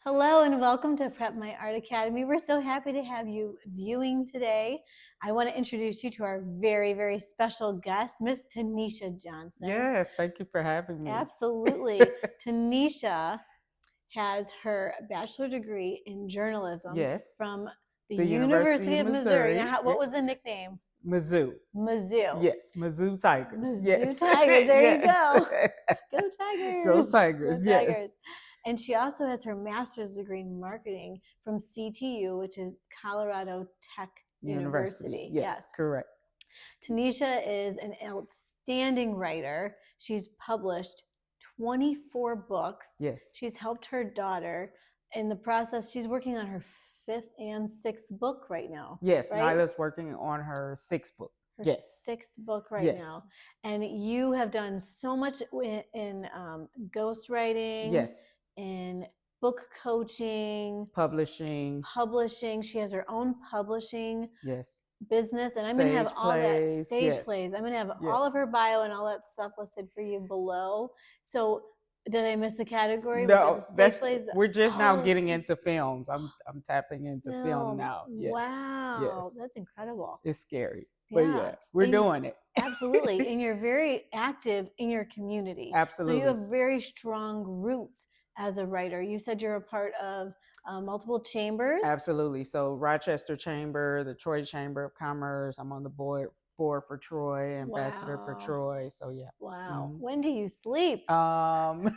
Hello and welcome to Prep My Art Academy. We're so happy to have you viewing today. I want to introduce you to our very, very special guest, Miss Tanisha Johnson. Yes, thank you for having me. Absolutely. Tanisha has her bachelor degree in journalism Yes, from the the University of Missouri. Now, what Yeah. was the nickname? Mizzou. Mizzou. Yes, Mizzou Tigers. Mizzou Yes. Tigers. There you Yes. go. Go Go Tigers. Go Tigers. Tigers. Yes. And she also has her master's degree in marketing from CTU, which is Colorado Tech University. Yes, correct. Tanisha is an outstanding writer. She's published 24 books. Yes. She's helped her daughter in the process. She's working on her fifth and sixth book right now. Yes, right? Nyla's working on her sixth book. Her Yes. sixth book right now. And you have done so much in ghostwriting. Yes. In book coaching, Publishing. She has her own publishing Yes. business, and I'm going to have all that stage Yes. plays. I'm going to have all of her bio and all that stuff listed for you below. So did I miss a category? No, we're just now getting into films. I'm tapping into film now. Yes. Wow, yes. That's incredible. It's scary, but yeah, we're doing it. Absolutely, and you're very active in your community. Absolutely. So you have very strong roots as a writer. You said you're a part of multiple chambers. Absolutely. So Rochester Chamber, the Troy Chamber of Commerce. I'm on the board for Troy, ambassador for Troy. So yeah. Wow. Mm-hmm. When do you sleep?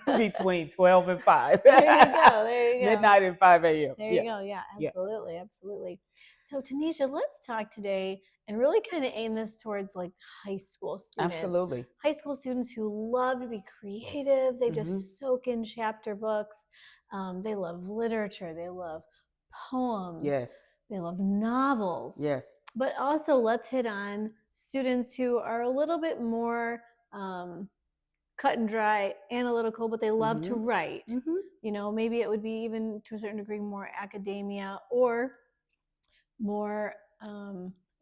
Between 12 and 5. There you go. There you go. Midnight and 5 a.m. There you go. Yeah, absolutely. Yeah. Absolutely. So Tanisha, let's talk today and really kind of aim this towards like high school students. Absolutely. High school students who love to be creative. They just soak in chapter books. They love literature. They love poems. Yes. They love novels. Yes. But also let's hit on students who are a little bit more cut and dry, analytical, but they love to write. You know, maybe it would be even to a certain degree more academia or more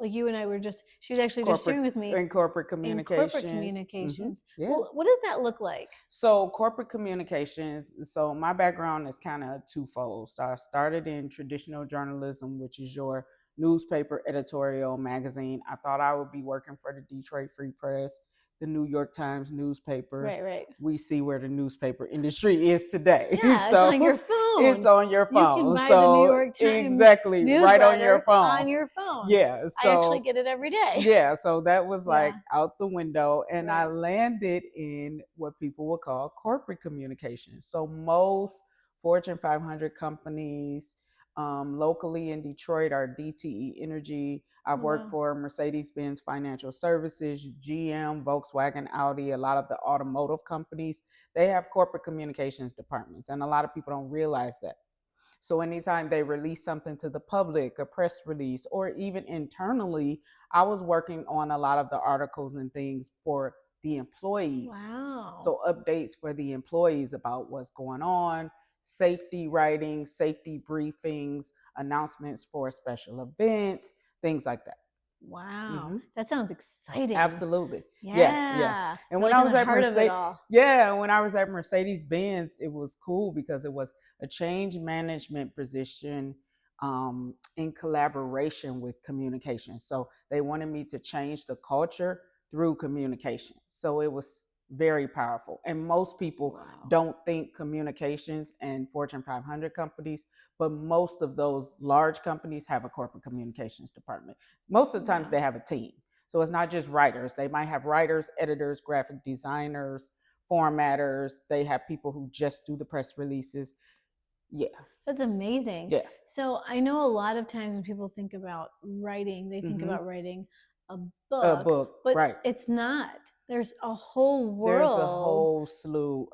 like you and I were she was actually just sharing with me in corporate communications. Yeah. Well, what does that look like? So corporate communications, so my background is kind of twofold. So I started in traditional journalism, which is your newspaper, editorial, magazine. I thought I would be working for the Detroit Free Press, the New York Times newspaper. Right. We see where the newspaper industry is today. Yeah, so, it's on your phone. It's on your phone. You can buy the New York Times exactly right on your phone. On your phone. Yeah. So I actually get it every day. Yeah. So that was like out the window, and I landed in what people would call corporate communications. So most Fortune 500 companies. Locally in Detroit are DTE Energy. I've worked for Mercedes-Benz Financial Services, GM, Volkswagen, Audi, a lot of the automotive companies. They have corporate communications departments, and a lot of people don't realize that. So anytime they release something to the public, a press release, or even internally, I was working on a lot of the articles and things for the employees. Wow. So updates for the employees about what's going on, safety writing, safety briefings, announcements for special events, things like that. Wow. That sounds exciting. Absolutely. Yeah. And when I was at Mercedes-Benz, it was cool because it was a change management position in collaboration with communication. So they wanted me to change the culture through communication. So it was very powerful. And most people don't think communications and Fortune 500 companies, but most of those large companies have a corporate communications department. Most of the times they have a team. So it's not just writers. They might have writers, editors, graphic designers, formatters. They have people who just do the press releases. Yeah. That's amazing. Yeah. So I know a lot of times when people think about writing, they think about writing a book. A book, but it's not. There's a whole world. There's a whole slew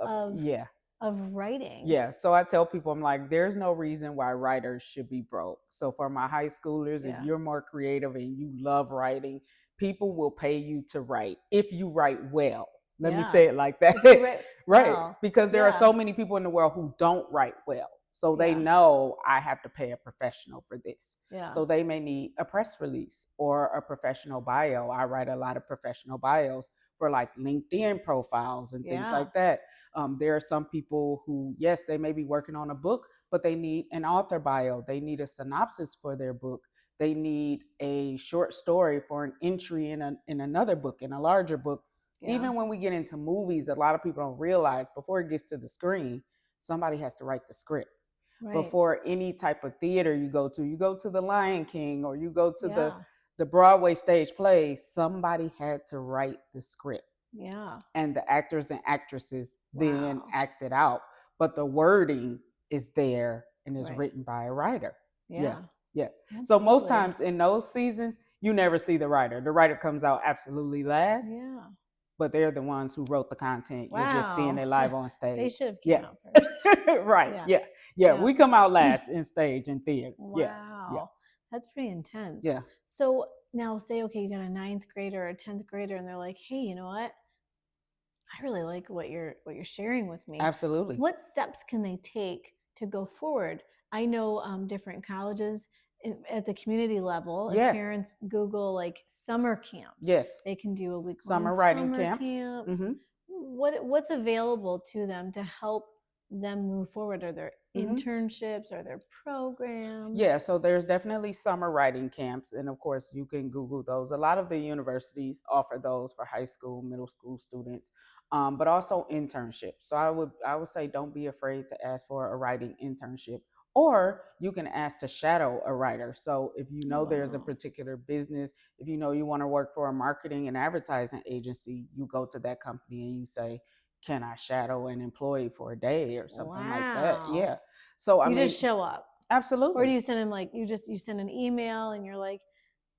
of writing. Yeah. So I tell people, I'm like, there's no reason why writers should be broke. So for my high schoolers, if you're more creative and you love writing, people will pay you to write if you write well. Let me say it like that. Right. Because there are so many people in the world who don't write well. So they know I have to pay a professional for this. So they may need a press release or a professional bio. I write a lot of professional bios for like LinkedIn profiles and things like that. There are some people who, yes, they may be working on a book, but they need an author bio, they need a synopsis for their book, they need a short story for an entry in another book, in a larger book. Yeah. Even when we get into movies, a lot of people don't realize before it gets to the screen, somebody has to write the script. Right. Before any type of theater you go to the Lion King, or you go to the Broadway stage play, somebody had to write the script. Yeah. And the actors and actresses then act it out. But the wording is there and is written by a writer. Yeah. Yeah. Absolutely. So most times in those seasons, you never see the writer. The writer comes out absolutely last. Yeah. But they're the ones who wrote the content. Wow. You're just seeing it live on stage. They should have came out first. Right. Yeah. We come out last in stage and theater. Wow. That's pretty intense. Yeah. So now say, okay, you got a 9th grader or a 10th grader, and they're like, hey, you know what? I really like what you're sharing with me. Absolutely. What steps can they take to go forward? I know different colleges at the community level. Yes. If parents Google like summer camps, yes, they can do a week summer writing camps. Mm-hmm. What's available to them to help them move forward? Are there internships? Are there programs? Yeah, so there's definitely summer writing camps, and of course you can Google those. A lot of the universities offer those for high school, middle school students, but also internships. So I would say don't be afraid to ask for a writing internship, or you can ask to shadow a writer. So if you know there's a particular business, if you know you want to work for a marketing and advertising agency, you go to that company and you say, can I shadow an employee for a day or something like that? Yeah. So I mean, just show up. Absolutely. Or do you send them like you send an email and you're like,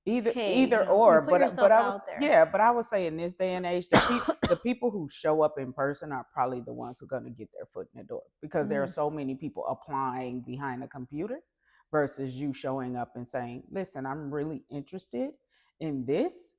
either or, but I would say in this day and age, the people who show up in person are probably the ones who are going to get their foot in the door, because there are so many people applying behind a computer versus you showing up and saying, listen, I'm really interested in this.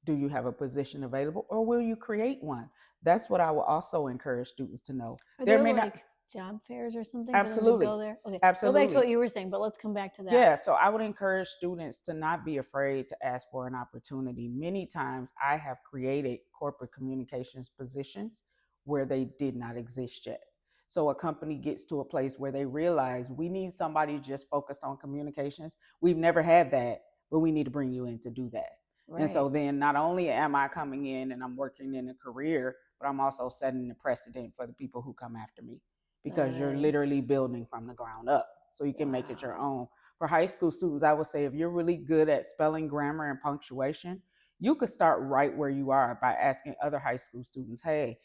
Do you have a position available, or will you create one? That's what I will also encourage students to know. There may not job fairs or something. Absolutely. Go there. Okay. Absolutely. Go back to what you were saying, but let's come back to that. Yeah. So I would encourage students to not be afraid to ask for an opportunity. Many times I have created corporate communications positions where they did not exist yet. So a company gets to a place where they realize we need somebody just focused on communications. We've never had that, but we need to bring you in to do that. Right. And so then not only am I coming in and I'm working in a career, but I'm also setting the precedent for the people who come after me, because you're literally building from the ground up, so you can make it your own. For high school students, I would say if you're really good at spelling, grammar, and punctuation, you could start right where you are by asking other high school students, hey,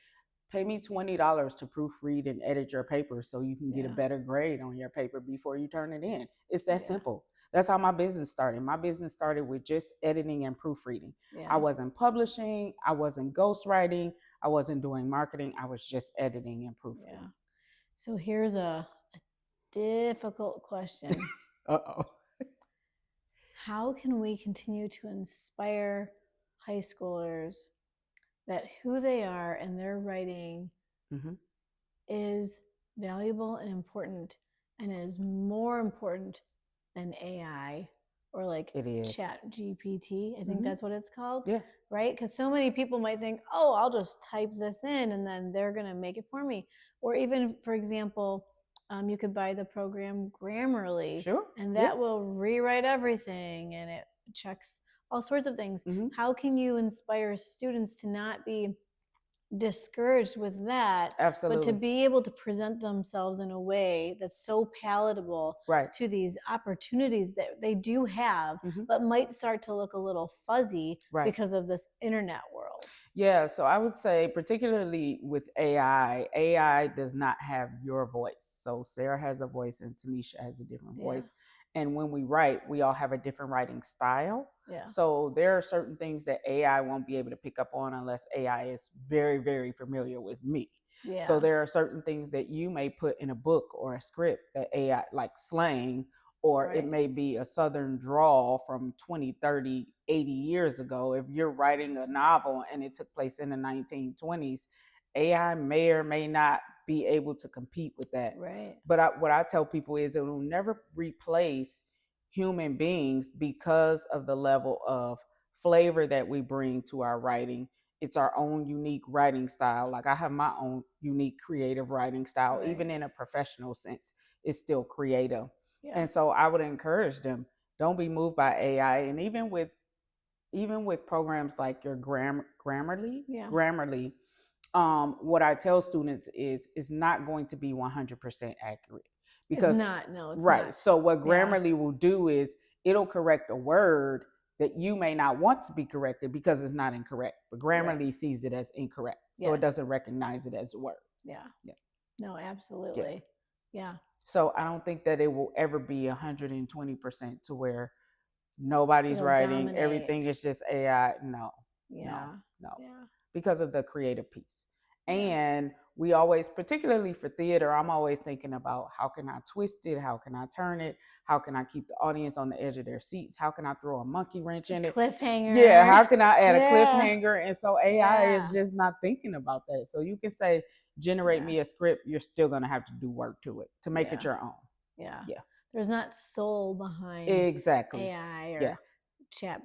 pay me $20 to proofread and edit your paper so you can get a better grade on your paper before you turn it in. It's that simple. That's how my business started. My business started with just editing and proofreading. I wasn't publishing, I wasn't ghostwriting, I wasn't doing marketing, I was just editing and proofreading. So here's a difficult question. Uh-oh. How can we continue to inspire high schoolers that who they are and their writing is valuable and important, and is more important than AI or like Chat GPT? I think that's what it's called. Yeah. Right? Because so many people might think, oh, I'll just type this in and then they're going to make it for me. Or even, for example, you could buy the program Grammarly. Sure. And that will rewrite everything, and it checks all sorts of things. How can you inspire students to not be discouraged with that? Absolutely. But to be able to present themselves in a way that's so palatable to these opportunities that they do have, but might start to look a little fuzzy because of this internet world. Yeah, so I would say particularly with AI does not have your voice. So Sarah has a voice and Tanisha has a different voice. And when we write, we all have a different writing style. Yeah. So there are certain things that AI won't be able to pick up on unless AI is very, very familiar with me. Yeah. So there are certain things that you may put in a book or a script that AI, like slang, or it may be a Southern drawl from 20, 30, 80 years ago. If you're writing a novel and it took place in the 1920s, AI may or may not be able to compete with that. Right. But what I tell people is it will never replace human beings because of the level of flavor that we bring to our writing it's our own unique writing style. Like I have my own unique creative writing style, Right. even in a professional sense, it's still creative. Yeah. And so I would encourage them, don't be moved by AI. And even with programs like your Grammarly, Yeah. Grammarly, what I tell students is it's not going to be 100% accurate because It's not. No, it's right. not. So what Yeah. Grammarly will do is it'll correct a word that you may not want to be corrected because it's not incorrect, but Grammarly sees it as incorrect, so it doesn't recognize it as a word. Yeah. Yeah. No, absolutely. Yeah. So I don't think that it will ever be 120% to where nobody's It'll writing, dominate. everything is just AI. No, Yeah. no, Yeah. because of the creative piece. Yeah. And we always, particularly for theater, I'm always thinking about how can I twist it? How can I turn it? How can I keep the audience on the edge of their seats? How can I throw a monkey wrench in it? Cliffhanger. Yeah, how can I add a cliffhanger? And so AI is Yeah. just not thinking about that. So you can say, generate me a script, you're still going to have to do work to it to make it your own. Yeah. Yeah. There's not soul behind exactly AI or chat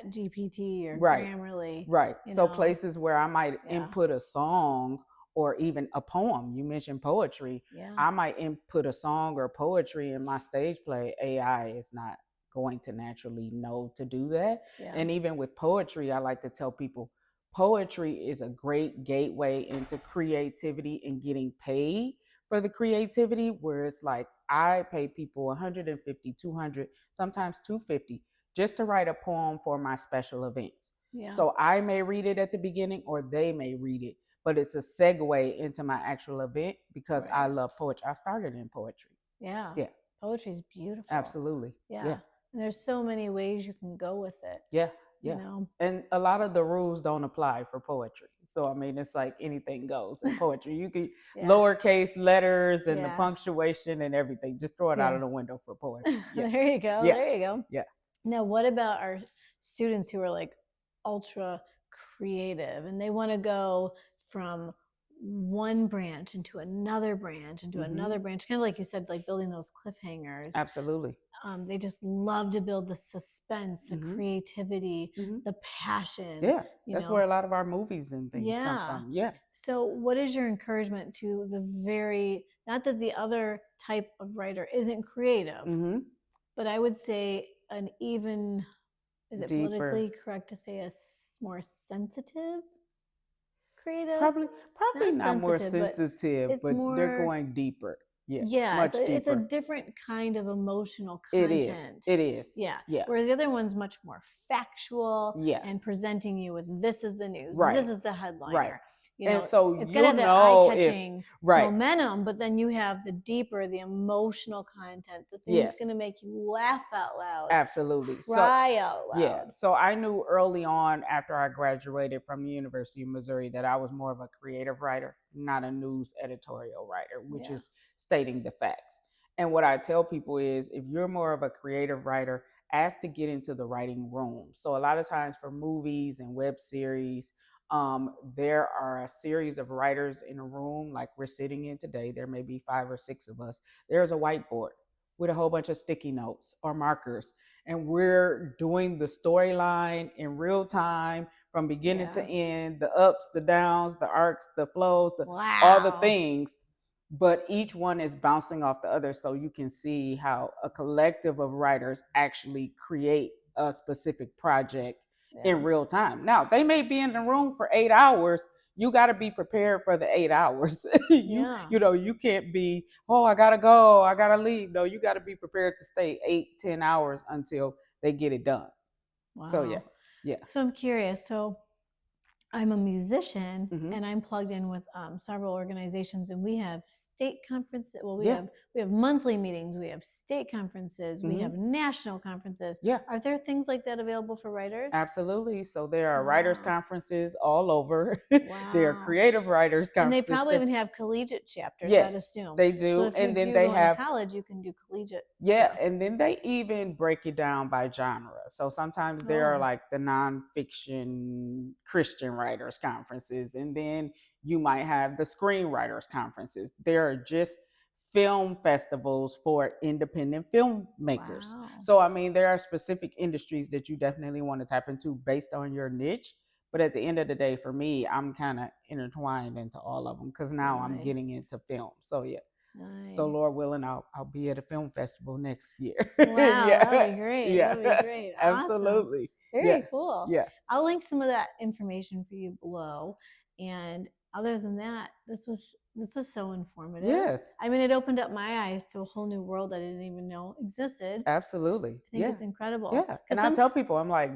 GPT or Grammarly. Right. So know? places where I might input a song or even a poem, you mentioned poetry. Yeah. I might input a song or poetry in my stage play. AI is not going to naturally know to do that. Yeah. And even with poetry, I like to tell people poetry is a great gateway into creativity and getting paid for the creativity, where it's like I pay people 150, 200, sometimes 250 just to write a poem for my special events. Yeah. So I may read it at the beginning or they may read it, but it's a segue into my actual event because I love poetry. I started in poetry. Yeah. Yeah. Poetry is beautiful. Absolutely. Yeah. And there's so many ways you can go with it. Yeah. You know? And a lot of the rules don't apply for poetry. So I mean, it's like anything goes in poetry. You can lowercase letters and the punctuation and everything. Just throw it out of the window for poetry. There you go. Yeah. There you go. Yeah. Now, what about our students who are like ultra creative and they want to go from one branch into another branch into another branch, kind of like you said, like building those cliffhangers? Absolutely. They just love to build the suspense, the creativity, the passion. Yeah, that's where a lot of our movies and things come from. Yeah. So what is your encouragement to the very, not that the other type of writer isn't creative, but I would say an even, is it deeper. politically correct to say a more sensitive creative? Probably not more sensitive, but more, they're going deeper. Yeah, much deeper. It's a different kind of emotional content. It is. Yeah. Yeah. Whereas the other one's much more factual and presenting you with this is the news, this is the headliner. Right. You know, and so it's got to have that eye-catching momentum, but then you have the deeper, the emotional content, the thing that's going to make you laugh out loud. Absolutely. Cry out loud. Yeah. So I knew early on after I graduated from the University of Missouri that I was more of a creative writer, not a news editorial writer, which is stating the facts. And what I tell people is if you're more of a creative writer, ask to get into the writing room. So a lot of times for movies and web series, there are a series of writers in a room like we're sitting in today. There may be 5 or 6 of us. There's a whiteboard with a whole bunch of sticky notes or markers, and we're doing the storyline in real time from beginning to end, the ups, the downs, the arcs, the flows, all the things. But each one is bouncing off the other, so you can see how a collective of writers actually create a specific project in real time. Now, they may be in the room for 8 hours. You got to be prepared for the 8 hours. You know, you can't be, oh, I got to go, I got to leave. No, you got to be prepared to stay 8-10 hours until they get it done. Wow. So, yeah. So I'm curious. So I'm a musician and I'm plugged in with several organizations, and we have state conferences. Well, we have monthly meetings, we have state conferences, we have national conferences. Yeah. Are there things like that available for writers? Absolutely. So there are writers conferences all over. There are creative writers conferences. And they probably even have collegiate chapters, yes, I'd assume. they do. So if and you then do they go have into college, you can do collegiate stuff. stuff. And then they even break it down by genre. So sometimes there are like the nonfiction Christian writers conferences, and then you might have the screenwriters conferences. There are just film festivals for independent filmmakers. So I mean, there are specific industries that you definitely want to tap into based on your niche, But at the end of the day, for me, I'm kind of intertwined into all of them because now I'm getting into film. So yeah. Nice. So Lord willing, I'll be at a film festival next year. Wow, Yeah. that'd be great. Yeah. That'd be great. Absolutely. Awesome. Very cool. Yeah. I'll link some of that information for you below. And other than that, this was so informative. Yes. I mean, it opened up my eyes to a whole new world I didn't even know existed. Absolutely. I think it's incredible. Yeah. And I tell people, I'm like,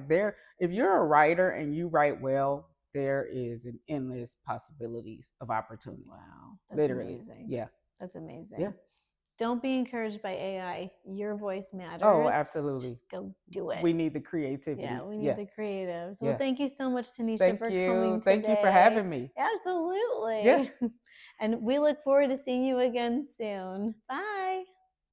if you're a writer and you write well, there is an endless possibilities of opportunity. Wow. That's literally. Amazing. Yeah. That's amazing. Yeah. Don't be encouraged by AI. Your voice matters. Oh, absolutely. Just go do it. We need the creativity. Yeah, we need the creatives. Well, Yeah. thank you so much, Tanisha, Thank for you. coming today. Thank you for having me. Absolutely. Yeah. And we look forward to seeing you again soon. Bye.